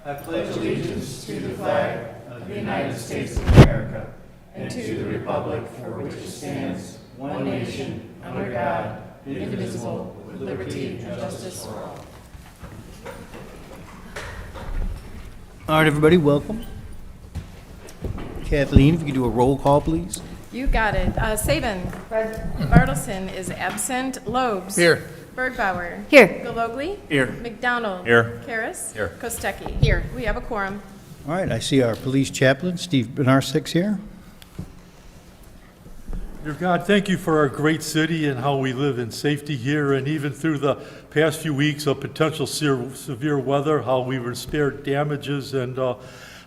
I pledge allegiance to the flag of the United States of America and to the republic for which it stands, one nation, under God, indivisible, with liberty and justice for all. All right, everybody, welcome. Kathleen, if you could do a roll call, please. You got it. Saban. Bartleson is absent. Lobes. Here. Bergbauer. Here. Galogly. Here. McDonald. Here. Karas. Here. Kostecki. Here. We have a quorum. All right, I see our police chaplain, Steve Benarsic's here. Dear God, thank you for our great city and how we live in safety here, and even through the past few weeks of potential severe weather, how we were spared damages. And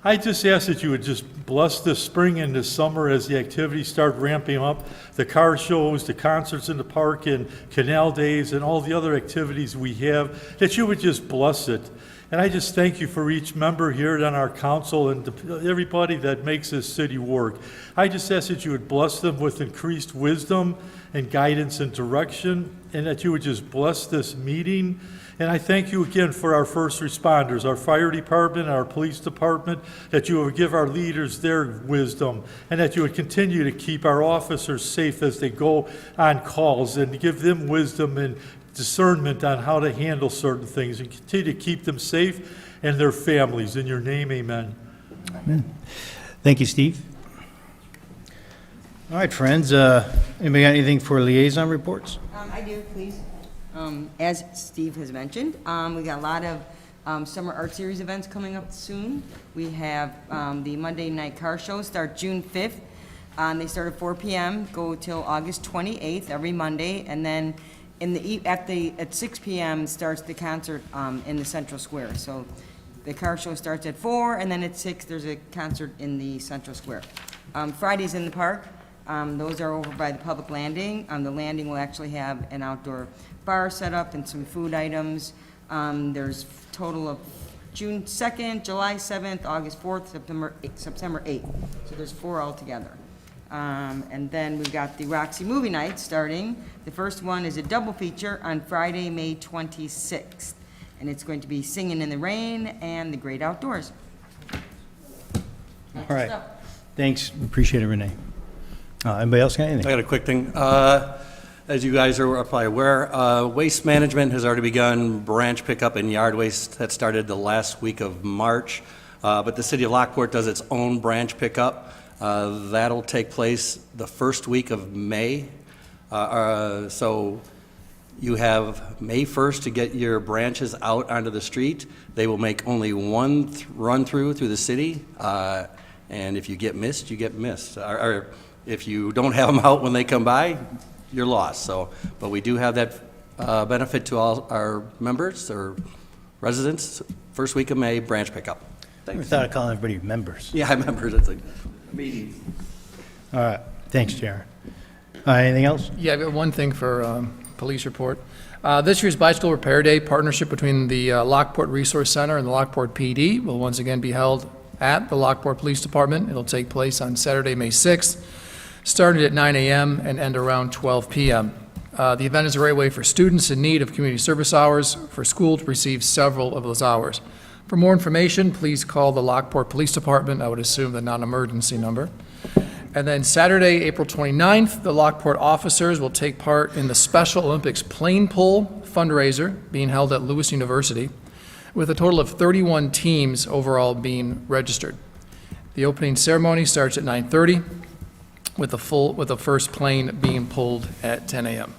I just ask that you would just bless this spring and this summer as the activities start ramping up, the car shows, the concerts in the park, and canal days, and all the other activities we have, that you would just bless it. And I just thank you for each member here on our council and everybody that makes this city work. I just ask that you would bless them with increased wisdom and guidance and direction, and that you would just bless this meeting. And I thank you again for our first responders, our fire department, our police department, that you would give our leaders their wisdom, and that you would continue to keep our officers safe as they go on calls, and give them wisdom and discernment on how to handle certain things, and continue to keep them safe and their families. In your name, amen. Amen. Thank you, Steve. All right, friends, anybody got anything for liaison reports? I do, please. As Steve has mentioned, we got a lot of summer art series events coming up soon. We have the Monday night car shows start June 5th. They start at 4 p.m., go till August 28th every Monday, and then at 6 p.m. starts the concert in the Central Square. So the car show starts at 4, and then at 6 there's a concert in the Central Square. Fridays in the park. Those are over by the public landing. The landing will actually have an outdoor bar set up and some food items. There's a total of June 2nd, July 7th, August 4th, September 8th. So there's 4 altogether. And then we've got the Roxy Movie Night starting. The first one is a double feature on Friday, May 26th. And it's going to be Singing in the Rain and The Great Outdoors. All right. Thanks. Appreciate it, Renee. Anybody else got anything? I got a quick thing. As you guys are probably aware, Waste Management has already begun branch pickup and yard waste. That started the last week of March. But the city of Lockport does its own branch pickup. That'll take place the first week of May. So you have May 1st to get your branches out onto the street. They will make only one run through the city. And if you get missed, you get missed. Or if you don't have them out when they come by, you're lost. So, but we do have that benefit to all our members or residents. First week of May, branch pickup. I never thought of calling everybody members. Yeah, members. It's like meetings. All right. Thanks, Jared. Anything else? Yeah, I've got one thing for police report. This year's Bicycle Repair Day partnership between the Lockport Resource Center and the Lockport PD will once again be held at the Lockport Police Department. It'll take place on Saturday, May 6th, starting at 9 a.m. and end around 12 p.m. The event is a great way for students in need of community service hours for school to receive several of those hours. For more information, please call the Lockport Police Department. I would assume the non-emergency number. And then Saturday, April 29th, the Lockport officers will take part in the Special Olympics plane pull fundraiser being held at Lewis University, with a total of 31 teams overall being registered. The opening ceremony starts at 9:30, with the first plane being pulled at 10 a.m.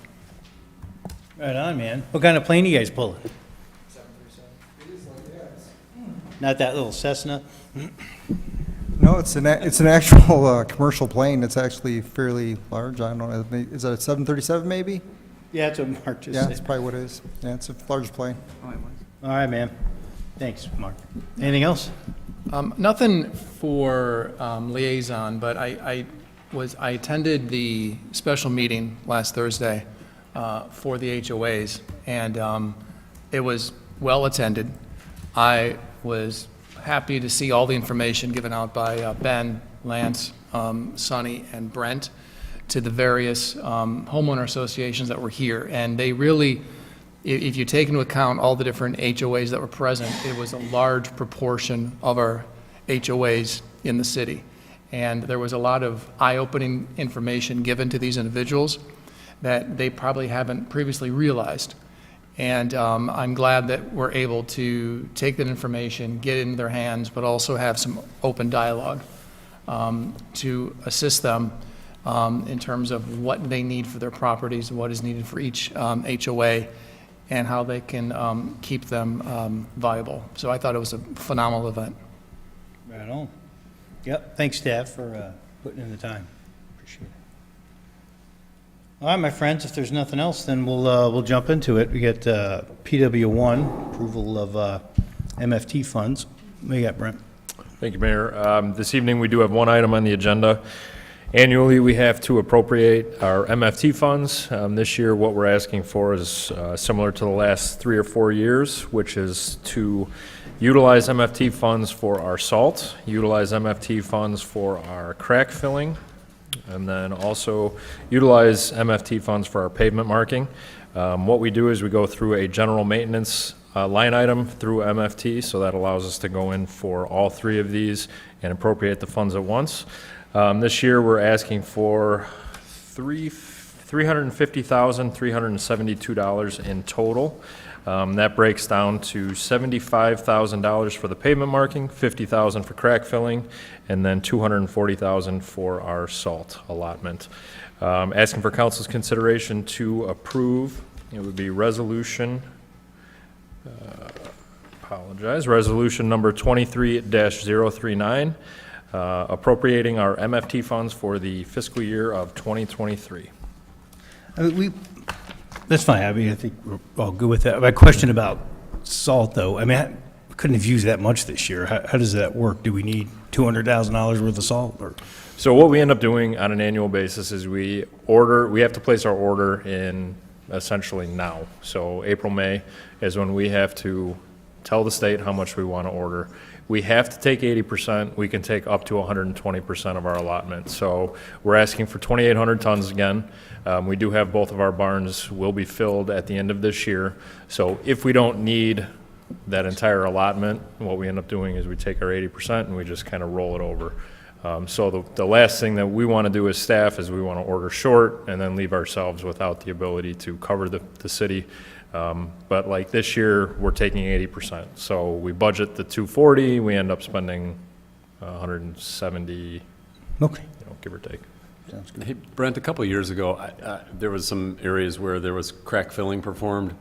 Right on, man. What kind of plane are you guys pulling? 737. Not that little Cessna? No, it's an actual commercial plane. It's actually fairly large. I don't know. Is that a 737 maybe? Yeah, that's what Mark just Yeah, said. that's probably what it is. Yeah, it's a large plane. All right, man. Thanks, Mark. Anything else? Nothing for liaison, but I attended the special meeting last Thursday for the HOAs, and it was well attended. I was happy to see all the information given out by Ben, Lance, Sonny, and Brent to the various homeowner associations that were here, and they really if you take into account all the different HOAs that were present, it was a large proportion of our HOAs in the city. And there was a lot of eye-opening information given to these individuals that they probably haven't previously realized. And I'm glad that we're able to take that information, get it into their hands, but also have some open dialogue to assist them in terms of what they need for their properties, what is needed for each HOA, and how they can keep them viable. So I thought it was a phenomenal event. Right on. Yep, thanks, staff, for putting in the time. Appreciate it. All right, my friends, if there's nothing else, then we'll jump into it. We get PW1, approval of MFT funds. What you got, Brent? Thank you, Mayor. This evening, we do have one item on the agenda. Annually, we have to appropriate our MFT funds. This year, what we're asking for is similar to the last 3 or 4 years, which is to utilize MFT funds for our salt, utilize MFT funds for our crack filling, and then also utilize MFT funds for our pavement marking. What we do is we go through a general maintenance line item through MFT, so that allows us to go in for all 3 of these and appropriate the funds at once. This year, we're asking for $350,372 in total. That breaks down to $75,000 for the pavement marking, $50,000 for crack filling, and then $240,000 for our salt allotment. Asking for council's consideration to approve, it would be resolution, resolution number 23-039, appropriating our MFT funds for the fiscal year of 2023. That's fine. I mean, I think we're all good with that. My question about salt, though, I mean, I couldn't have used that much this year. How does that work? Do we need $200,000 worth of salt? Or? So what we end up doing on an annual basis is we have to place our order in essentially now. So April, May is when we have to tell the state how much we want to order. We have to take 80%. We can take up to 120% of our allotment. So we're asking for 2,800 tons again. We do have both of our barns will be filled at the end of this year. So if we don't need that entire allotment, what we end up doing is we take our 80% and we just kind of roll it over. So the last thing that we want to do as staff is we want to order short and then leave ourselves without the ability to cover the city. But like this year, we're taking 80%. So we budget the 240, we end up spending 170, Okay. give or take. Sounds good. Hey, Brent, a couple of years ago, there was some areas where there was crack filling performed,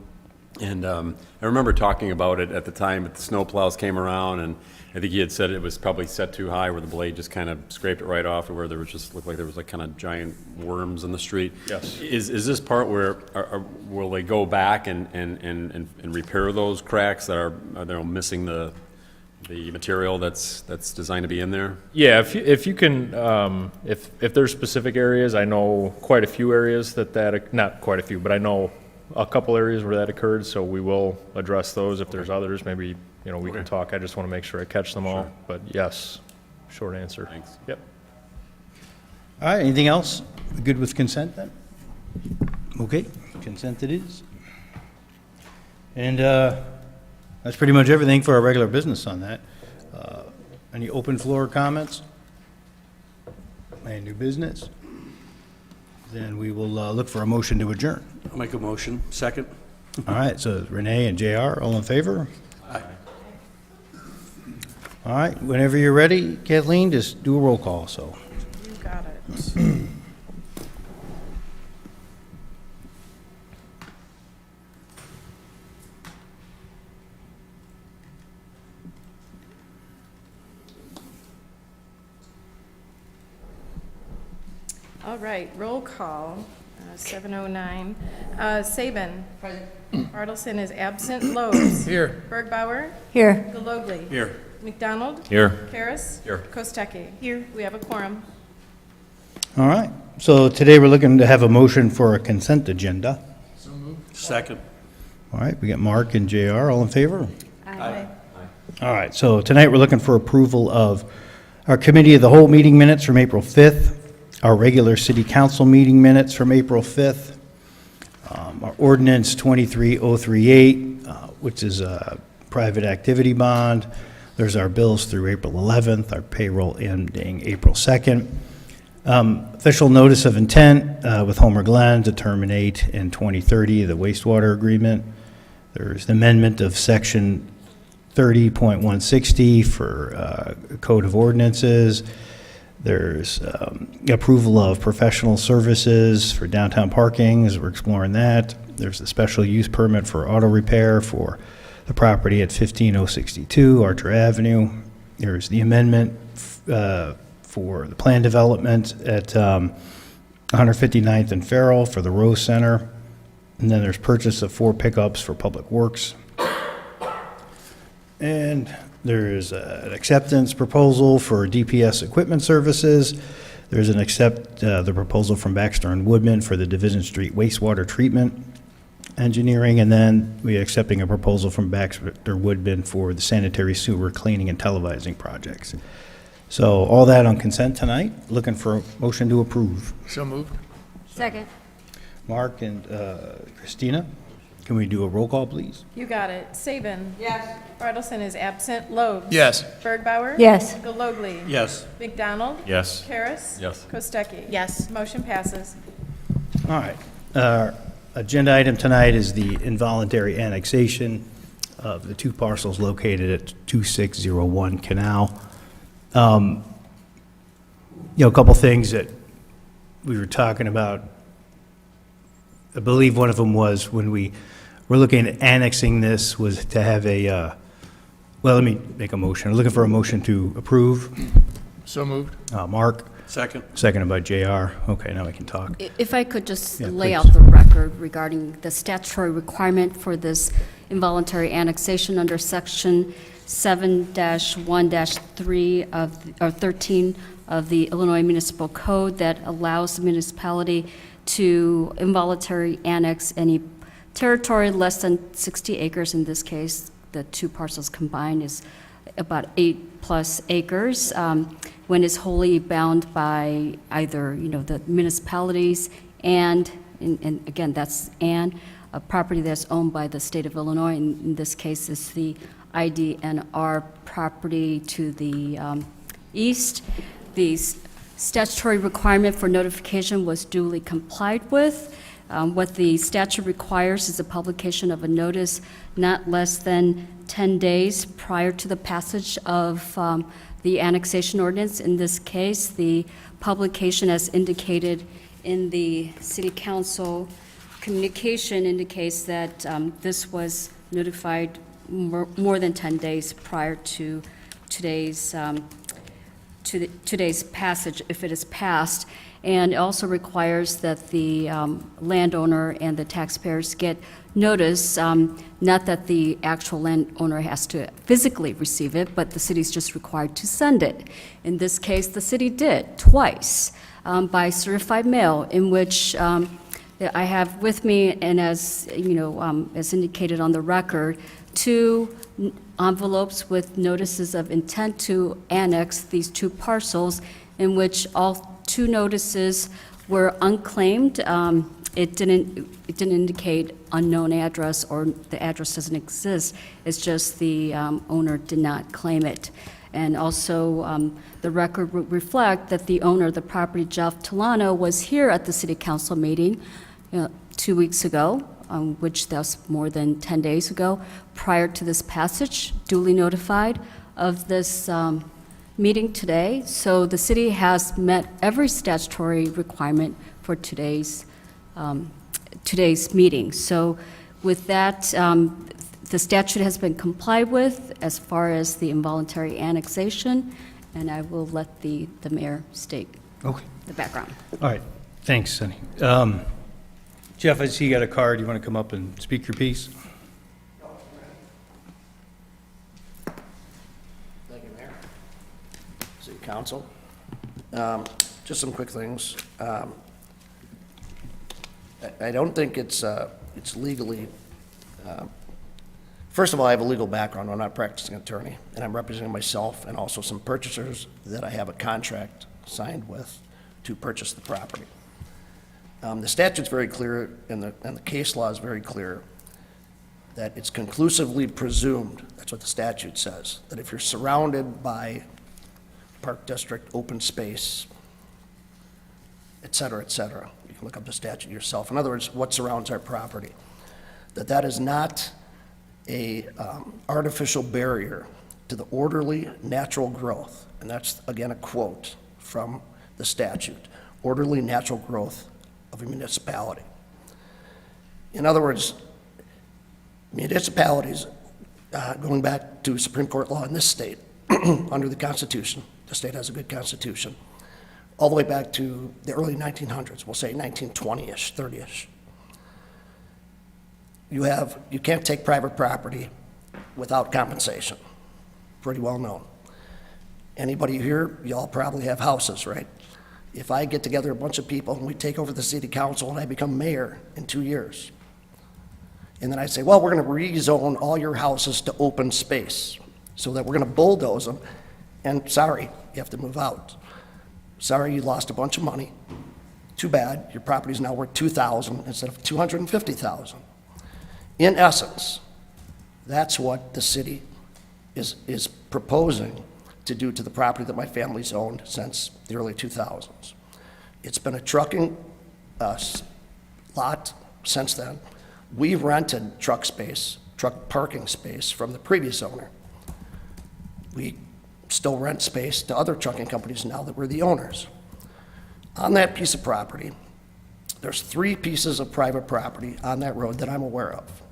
and I remember talking about it at the time, but the snowplows came around, and I think he had said it was probably set too high where the blade just kind of scraped it right off, or where there was just looked like there was like kind of giant worms in the street. Yes. Is this part where will they go back and repair those cracks that are missing the material that's designed to be in there? Yeah, if you can, if there's specific areas, I know quite a few areas not quite a few, but I know a couple areas where that occurred, so we will address those. If there's others, maybe, we can talk. I just want to make sure I catch them all. Sure. But yes, short answer. Thanks. Yep. All right, anything else? Good with consent then? Okay, consent it is. And that's pretty much everything for our regular business on that. Any open floor comments? Any new business? Then we will look for a motion to adjourn. I'll make a motion. Second? All right, so Renee and JR, all in favor? Aye. All right, whenever you're ready, Kathleen, just do a roll call, so. You got it. All right, roll call, 7:09. Saban. Present. Bartleson is absent. Lowe's. Here. Bergbauer. Here. Galogly. Here. McDonald. Here. Karas. Here. Kostecki. Here. We have a quorum. All right, so today we're looking to have a motion for a consent agenda. Second? All right, we got Mark and JR, all in favor? Aye. All right, so tonight we're looking for approval of our committee of the whole meeting minutes from April 5th, our regular city council meeting minutes from April 5th, Our ordinance 23038, which is a private activity bond. There's our bills through April 11th, our payroll ending April 2nd. Official notice of intent with Homer Glen to terminate in 2030 the wastewater agreement. There's the amendment of section 30.160 for Code of Ordinances. There's approval of professional services for downtown parking, as we're exploring that. There's the special use permit for auto repair for the property at 15062 Archer Avenue. There's the amendment for the plan development at 159th and Farrell for the Rose Center. And then there's purchase of 4 pickups for Public Works. And there's an acceptance proposal for DPS equipment services. There's an the proposal from Baxter and Woodman for the Division Street wastewater treatment engineering, and then we're accepting a proposal from Baxter Woodman for the sanitary sewer cleaning and televising projects. So all that on consent tonight. Looking for a motion to approve. So moved. Second. Mark and Christina, can we do a roll call, please? You got it. Saban. Yes. Bartleson is absent. Loeb. Yes. Bergbauer. Yes. Galogly. Yes. McDonald. Yes. Karas. Yes. Kostecki. Yes. Motion passes. All right. Agenda item tonight is the involuntary annexation of the 2 parcels located at 2601 Canal. A couple things that we were talking about. I believe one of them was when we were looking at annexing this was to have a, well, let me make a motion. I'm looking for a motion to approve. So moved. Mark, Second. seconded by JR. Okay, now we can talk. If I could just Yeah, lay please. out the record regarding the statutory requirement for this involuntary annexation under Section 7-1-3 or 13 of the Illinois Municipal Code that allows the municipality to involuntary annex any territory less than 60 acres. In this case, the 2 parcels combined is about 8+ acres, when it's wholly bound by either, the municipalities and again, that's a property that's owned by the state of Illinois. In this case, it's the IDNR property to the east. The statutory requirement for notification was duly complied with. What the statute requires is the publication of a notice not less than 10 days prior to the passage of the annexation ordinance. In this case, the publication, as indicated in the city council communication, indicates that this was notified more than 10 days prior to today's passage, if it is passed. And it also requires that the landowner and the taxpayers get notice, not that the actual landowner has to physically receive it, but the city's just required to send it. In this case, the city did twice by certified mail, in which I have with me, and as as indicated on the record, 2 envelopes with notices of intent to annex these 2 parcels, in which all 2 notices were unclaimed. It didn't indicate unknown address or the address doesn't exist. It's just the owner did not claim it. And also, the record would reflect that the owner of the property, Jeff Tolano, was here at the city council meeting 2 weeks ago, which that's more than 10 days ago, prior to this passage, duly notified of this meeting today. So the city has met every statutory requirement for today's meeting. So with that, the statute has been complied with as far as the involuntary annexation, and I will let the mayor state Okay. the background. All right. Thanks, Sonny. Jeff, I see you got a card. You want to come up and speak your piece? Thank you, Mayor. City Council. Just some quick things. I don't think it's legally, first of all, I have a legal background. I'm not a practicing attorney, and I'm representing myself and also some purchasers that I have a contract signed with to purchase the property. The statute's very clear, and the case law is very clear, that it's conclusively presumed, that's what the statute says, that if you're surrounded by park district, open space, et cetera, you can look up the statute yourself. In other words, what surrounds our property, that is not a artificial barrier to the orderly natural growth. And that's, again, a quote from the statute, orderly natural growth of a municipality. In other words, municipalities, going back to Supreme Court law in this state, under the Constitution, the state has a good Constitution, all the way back to the early 1900s, we'll say 1920-ish, 30-ish. You can't take private property without compensation. Pretty well known. Anybody here, y'all probably have houses, right? If I get together a bunch of people and we take over the city council and I become mayor in 2 years, and then I say, well, we're going to rezone all your houses to open space so that we're going to bulldoze them, and sorry, you have to move out. Sorry, you lost a bunch of money. Too bad, your property's now worth $2,000 instead of $250,000. In essence, that's what the city is proposing to do to the property that my family's owned since the early 2000s. It's been a trucking lot since then. We rented truck parking space from the previous owner. We still rent space to other trucking companies now that we're the owners. On that piece of property, there's 3 pieces of private property on that road that I'm aware of.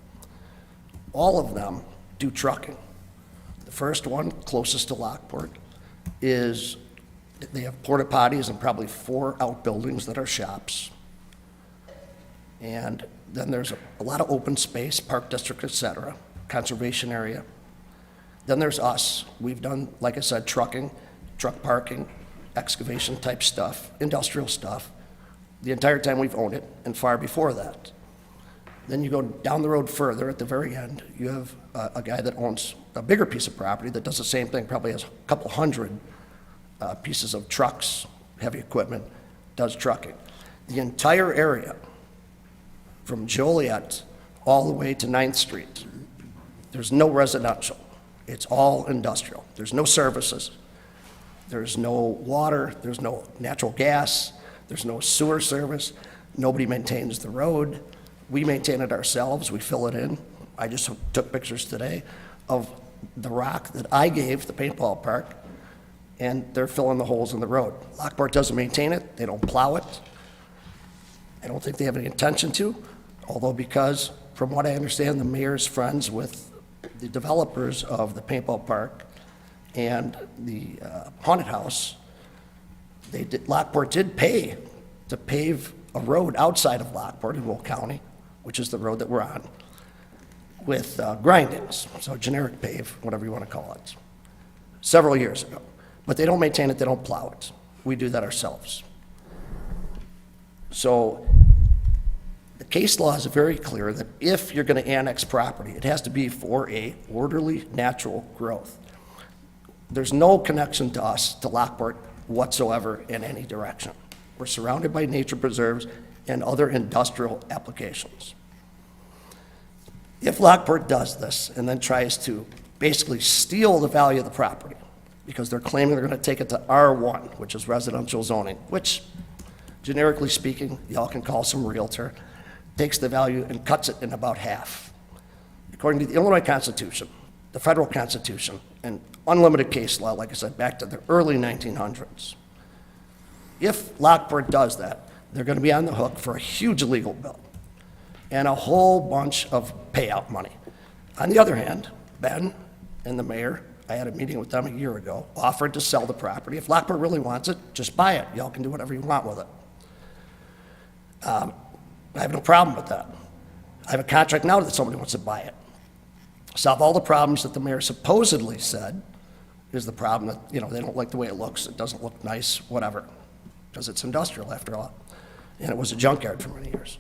All of them do trucking. The first one, closest to Lockport, is they have porta potties and probably 4 outbuildings that are shops. And then there's a lot of open space, park district, et cetera, conservation area. Then there's us. We've done, like I said, trucking, truck parking, excavation type stuff, industrial stuff, the entire time we've owned it, and far before that. Then you go down the road further, at the very end, you have a guy that owns a bigger piece of property that does the same thing, probably has a couple hundred pieces of trucks, heavy equipment, does trucking. The entire area, from Joliet all the way to 9th Street, there's no residential. It's all industrial. There's no services. There's no water. There's no natural gas. There's no sewer service. Nobody maintains the road. We maintain it ourselves. We fill it in. I just took pictures today of the rock that I gave the paintball park, and they're filling the holes in the road. Lockport doesn't maintain it. They don't plow it. I don't think they have any intention to, although because, from what I understand, the mayor's friends with the developers of the paintball park and the haunted house, Lockport did pay to pave a road outside of Lockport in Will County, which is the road that we're on, with grindings, so generic pave, whatever you want to call it, several years ago. But they don't maintain it, they don't plow it. We do that ourselves. So the case law is very clear that if you're going to annex property, it has to be for a orderly, natural growth. There's no connection to us, to Lockport, whatsoever in any direction. We're surrounded by nature preserves and other industrial applications. If Lockport does this and then tries to basically steal the value of the property, because they're claiming they're going to take it to R1, which is residential zoning, which, generically speaking, y'all can call some realtor, takes the value and cuts it in about half. According to the Illinois Constitution, the federal Constitution, and unlimited case law, like I said, back to the early 1900s, if Lockport does that, they're going to be on the hook for a huge legal bill and a whole bunch of payout money. On the other hand, Ben and the mayor, I had a meeting with them a year ago, offered to sell the property. If Lockport really wants it, just buy it. Y'all can do whatever you want with it. I have no problem with that. I have a contract now that somebody wants to buy it. Solve all the problems that the mayor supposedly said is the problem that, they don't like the way it looks. It doesn't look nice, whatever, because it's industrial after all. And it was a junkyard for many years.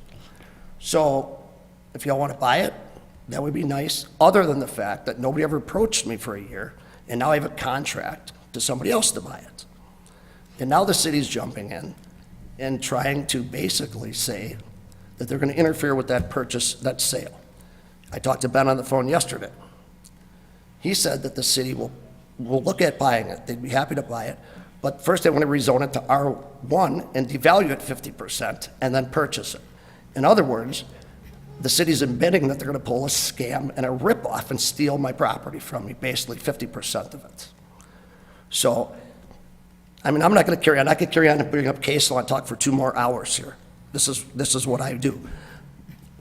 So if y'all want to buy it, that would be nice, other than the fact that nobody ever approached me for a year, and now I have a contract to somebody else to buy it. And now the city's jumping in and trying to basically say that they're going to interfere with that purchase, that sale. I talked to Ben on the phone yesterday. He said that the city will look at buying it. They'd be happy to buy it. But first they want to rezone it to R1 and devalue it 50% and then purchase it. In other words, the city's admitting that they're going to pull a scam and a ripoff and steal my property from me, basically 50% of it. So, I mean, I'm not going to carry on. I could carry on and bring up case law and talk for 2 more hours here. This is what I do.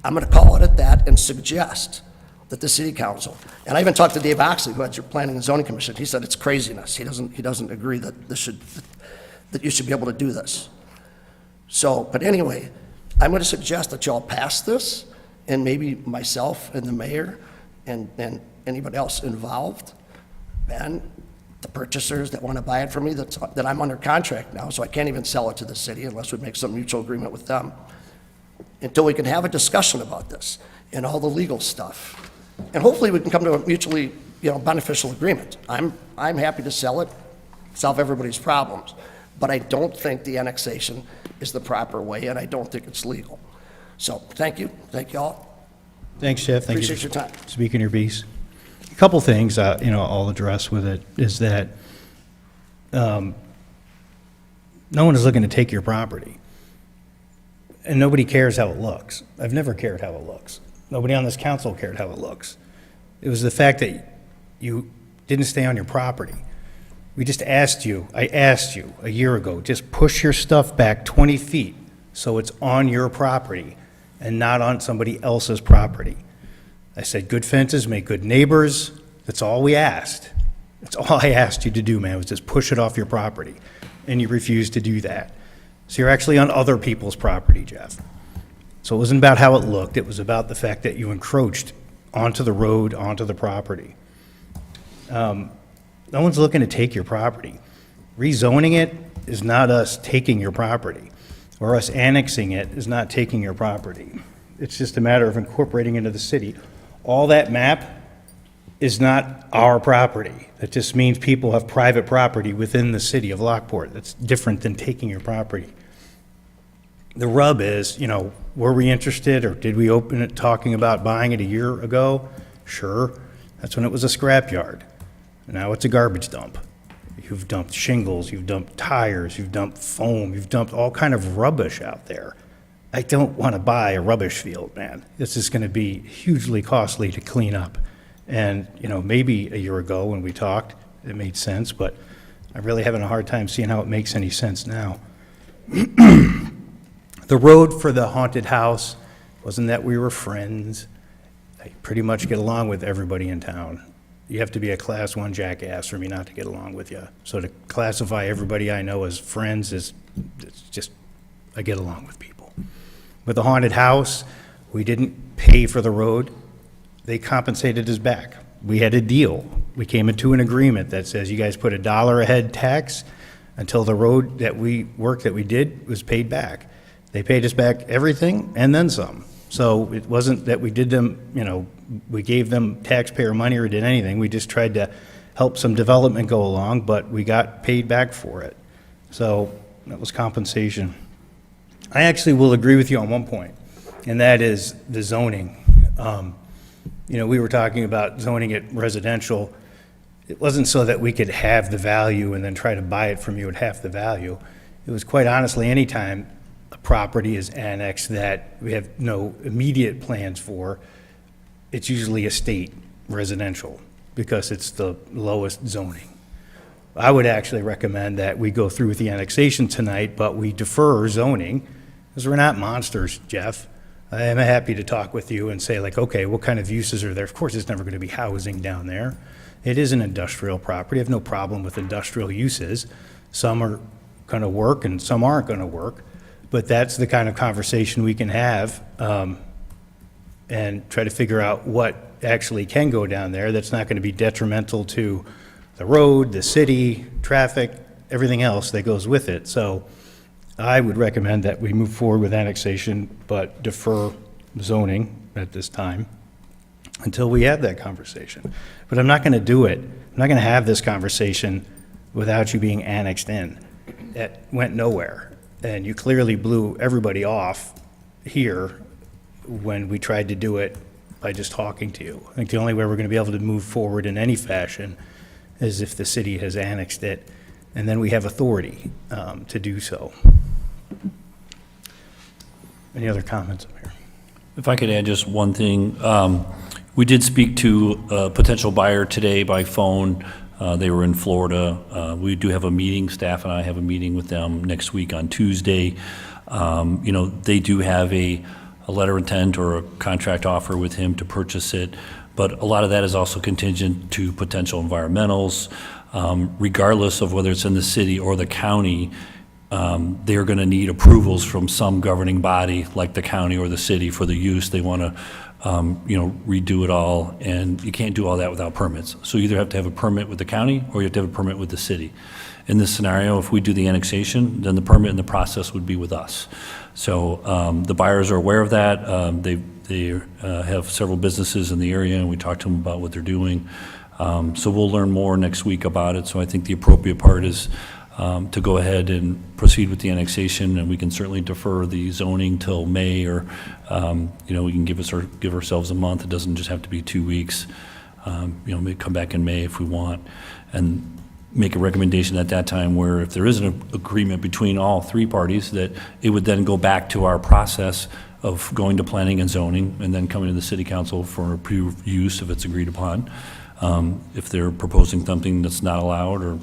I'm going to call it at that and suggest that the city council, and I even talked to Dave Oxley, who heads your planning and zoning commission. He said it's craziness. He doesn't agree that that you should be able to do this. So, but anyway, I'm going to suggest that y'all pass this, and maybe myself and the mayor and anybody else involved, and the purchasers that want to buy it from me, that I'm under contract now, so I can't even sell it to the city unless we make some mutual agreement with them, until we can have a discussion about this and all the legal stuff. And hopefully we can come to a mutually, beneficial agreement. I'm happy to sell it, solve everybody's problems, but I don't think the annexation is the proper way, and I don't think it's legal. So, thank you all. Thanks, Jeff. Thank you. Appreciate your time. Speaking your piece. A couple things, I'll address with it, is that no one is looking to take your property. And nobody cares how it looks. I've never cared how it looks. Nobody on this council cared how it looks. It was the fact that you didn't stay on your property. I asked you a year ago, just push your stuff back 20 feet so it's on your property and not on somebody else's property. I said, good fences make good neighbors. That's all we asked. That's all I asked you to do, man, was just push it off your property. And you refused to do that. So you're actually on other people's property, Jeff. So it wasn't about how it looked. It was about the fact that you encroached onto the road, onto the property. No one's looking to take your property. Rezoning it is not us taking your property, or us annexing it is not taking your property. It's just a matter of incorporating into the city. All that map is not our property. That just means people have private property within the city of Lockport. That's different than taking your property. The rub is, were we interested, or did we open it talking about buying it a year ago? Sure. That's when it was a scrapyard. Now it's a garbage dump. You've dumped shingles, you've dumped tires, you've dumped foam, you've dumped all kind of rubbish out there. I don't want to buy a rubbish field, man. This is going to be hugely costly to clean up. And, maybe a year ago when we talked, it made sense, but I'm really having a hard time seeing how it makes any sense now. The road for the haunted house wasn't that we were friends. I pretty much get along with everybody in town. You have to be a class 1 jackass for me not to get along with you. So to classify everybody I know as friends it's just, I get along with people. With the haunted house, we didn't pay for the road. They compensated us back. We had a deal. We came into an agreement that says you guys put $1 a head tax until the road that we did was paid back. They paid us back everything and then some. So it wasn't that we did them, we gave them taxpayer money or did anything. We just tried to help some development go along, but we got paid back for it. So that was compensation. I actually will agree with you on one point, and that is the zoning. We were talking about zoning it residential. It wasn't so that we could have the value and then try to buy it from you at half the value. It was quite honestly, anytime a property is annexed that we have no immediate plans for, it's usually estate residential because it's the lowest zoning. I would actually recommend that we go through with the annexation tonight, but we defer zoning because we're not monsters, Jeff. I am happy to talk with you and say, okay, what kind of uses are there? Of course, it's never going to be housing down there. It is an industrial property. I have no problem with industrial uses. Some are going to work and some aren't going to work. But that's the kind of conversation we can have and try to figure out what actually can go down there that's not going to be detrimental to the road, the city, traffic, everything else that goes with it. So I would recommend that we move forward with annexation, but defer zoning at this time until we have that conversation. But I'm not going to do it. I'm not going to have this conversation without you being annexed in. It went nowhere. And you clearly blew everybody off here when we tried to do it by just talking to you. I think the only way we're going to be able to move forward in any fashion is if the city has annexed it, and then we have authority to do so. Any other comments up here? If I could add just one thing, we did speak to a potential buyer today by phone. They were in Florida. We do have a meeting, staff and I have a meeting with them next week on Tuesday. You know, they do have a letter of intent or a contract offer with him to purchase it, but a lot of that is also contingent to potential environmentals. Regardless of whether it's in the city or the county, they're going to need approvals from some governing body like the county or the city for the use. They want to you know, redo it all, and you can't do all that without permits. So you either have to have a permit with the county or you have to have a permit with the city. In this scenario, if we do the annexation, then the permit and the process would be with us. So the buyers are aware of that. They have several businesses in the area, and we talked to them about what they're doing. So we'll learn more next week about it. So I think the appropriate part is to go ahead and proceed with the annexation, and we can certainly defer the zoning till May, or you know, we can give ourselves a month. It doesn't just have to be 2 weeks. You know, maybe come back in May if we want, and make a recommendation at that time where if there is an agreement between all three parties, that it would then go back to our process of going to planning and zoning and then coming to the city council for approved use if it's agreed upon. If they're proposing something that's not allowed, or,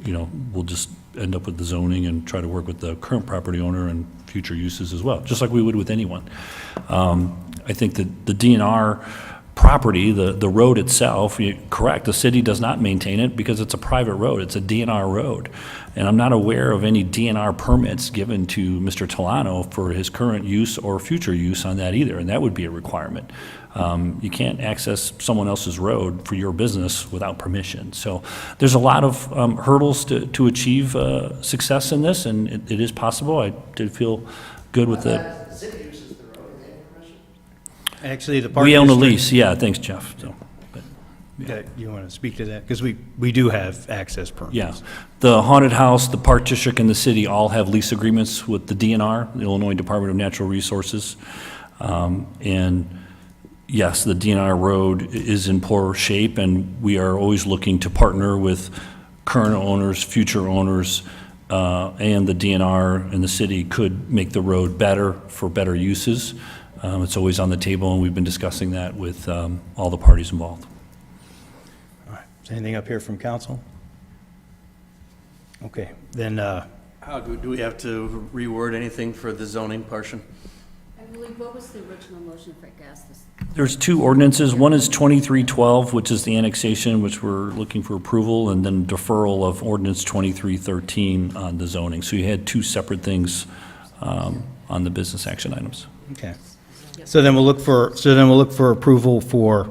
you know, we'll just end up with the zoning and try to work with the current property owner and future uses as well, just like we would with anyone. I think that the DNR property, the road itself, correct, the city does not maintain it because it's a private road. It's a DNR road. And I'm not aware of any DNR permits given to Mr. Tolano for his current use or future use on that either, and that would be a requirement. You can't access someone else's road for your business without permission. So there's a lot of hurdles to achieve success in this, and it is possible. I did feel good with the... Actually, the park We own a district- lease, yeah, thanks, Jeff. So, but, Yeah, you want to speak to that? Because we do have access permits. yeah. The haunted house, the park district, and the city all have lease agreements with the DNR, the Illinois Department of Natural Resources. And yes, the DNR road is in poor shape, and we are always looking to partner with current owners, future owners, and the DNR and the city could make the road better for better uses. It's always on the table, and we've been discussing that with all the parties involved. All right. Is anything up here from council? Okay, then, How do we have to reword anything for the zoning portion? I believe, what was the original motion, if I could ask this? There's two ordinances. One is 2312, which is the annexation, which we're looking for approval, and then deferral of ordinance 2313 on the zoning. So you had two separate things on the business action items. okay. So then we'll look for approval for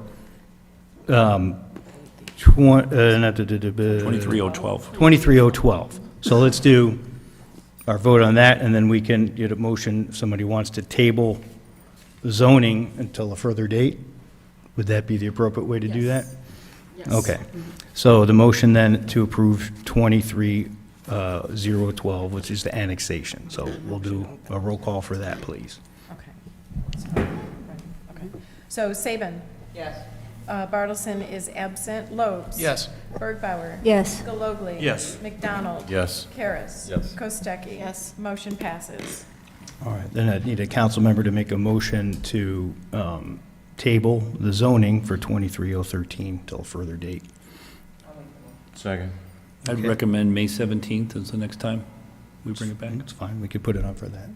23012. 23012. So let's do our vote on that, and then we can get a motion, if somebody wants to table zoning until a further date. Would that be the appropriate way to do that? Yes. Okay. So the motion then to approve 23012, which is the annexation. So we'll do a roll call for that, please. Okay. So Saban. Yes. Bartleson is absent. Lobes. Yes. Bergbauer. Yes. Galogly. Yes. McDonald. Yes. Karas. Yes. Kostecki. Yes. Motion passes. All right, then I need a council member to make a motion to table the zoning for 23013 till a further date. Second. I'd Okay. recommend May 17th is the next time we bring it back. That's fine, we could put it on for that.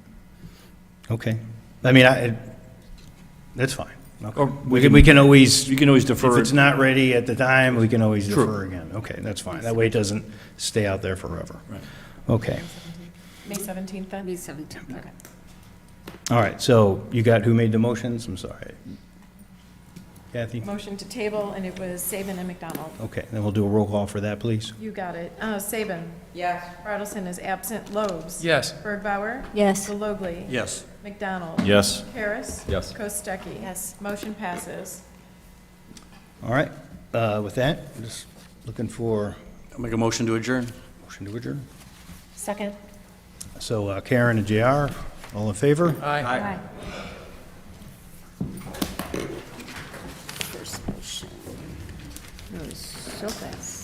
Okay. I mean, that's fine. Okay. Or We can always, You can always if defer it's it. not ready at the time, we can always True. defer again. Okay, that's fine. That way it doesn't stay out there forever. Right. Okay. May 17th then? May 17th. Okay. All right, so you got who made the motions? I'm sorry. Kathy? Motion to table, and it was Saban and McDonald. Okay, then we'll do a roll call for that, please. You got it. Saban. Yes. Bartleson is absent. Lobes. Yes. Bergbauer. Yes. Galogly. Yes. McDonald. Yes. Karas. Yes. Kostecki. Yes. Motion passes. All right, with that, I'm just looking for I'll make a motion to adjourn. motion to adjourn. Second. So Karen and JR, all in favor? Aye. First motion. That was so fast.